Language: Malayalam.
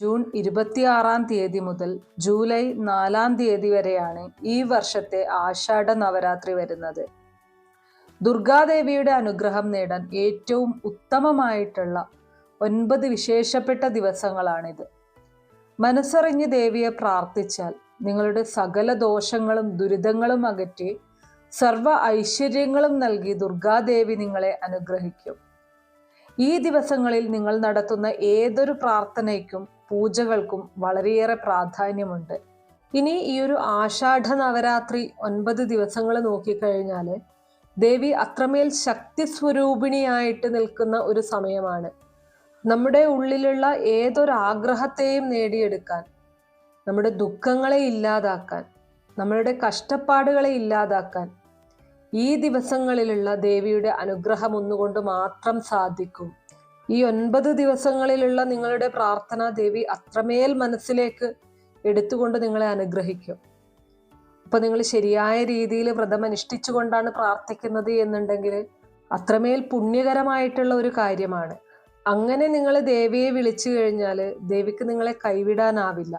ജൂൺ 26 മുതൽ ജൂലൈ 4 വരെയാണ് ഈ വർഷത്തെ ആഷാഢ നവരാത്രി വരുന്നത്. ദുർഗാദേവിയുടെ അനുഗ്രഹം നേടാൻ ഏറ്റവും ഉത്തമമായിട്ടുള്ള 9 വിശേഷപ്പെട്ട ദിവസങ്ങളാണിത്. മനസ്സറിഞ്ഞ് ദേവിയെ പ്രാർത്ഥിച്ചാൽ നിങ്ങളുടെ സകല ദോഷങ്ങളും ദുരിതങ്ങളും അകറ്റി സർവ ഐശ്വര്യങ്ങളും നൽകി ദുർഗാദേവി നിങ്ങളെ അനുഗ്രഹിക്കും. ഈ ദിവസങ്ങളിൽ നിങ്ങൾ നടത്തുന്ന ഏതൊരു പ്രാർത്ഥനയ്ക്കും പൂജകൾക്കും വളരെയേറെ പ്രാധാന്യമുണ്ട്. ഇനി ഈ ഒരു ആഷാഢ നവരാത്രി 9 ദിവസങ്ങൾ നോക്കിക്കഴിഞ്ഞാൽ ദേവി അത്രമേൽ ശക്തി സ്വരൂപിണിയായിട്ട് നിൽക്കുന്ന ഒരു സമയമാണ്. നമ്മുടെ ഉള്ളിലുള്ള ഏതൊരു ആഗ്രഹത്തെയും നേടിയെടുക്കാൻ, നമ്മുടെ ദുഃഖങ്ങളെ ഇല്ലാതാക്കാൻ, നമ്മളുടെ കഷ്ടപ്പാടുകളെ ഇല്ലാതാക്കാൻ ഈ ദിവസങ്ങളിലുള്ള ദേവിയുടെ അനുഗ്രഹം ഒന്നുകൊണ്ട് മാത്രം സാധിക്കും. ഈ 9 ദിവസങ്ങളിലുള്ള നിങ്ങളുടെ പ്രാർത്ഥന ദേവി അത്രമേൽ മനസ്സിലേക്ക് എടുത്തുകൊണ്ട് നിങ്ങളെ അനുഗ്രഹിക്കും. അപ്പൊ നിങ്ങൾ ശരിയായ രീതിയിൽ വ്രതം അനുഷ്ഠിച്ചുകൊണ്ടാണ് പ്രാർത്ഥിക്കുന്നത് എന്നുണ്ടെങ്കിൽ അത്രമേൽ പുണ്യകരമായിട്ടുള്ള ഒരു കാര്യമാണ്. അങ്ങനെ നിങ്ങൾ ദേവിയെ വിളിച്ചു കഴിഞ്ഞാൽ ദേവിക്ക് നിങ്ങളെ കൈവിടാനാവില്ല.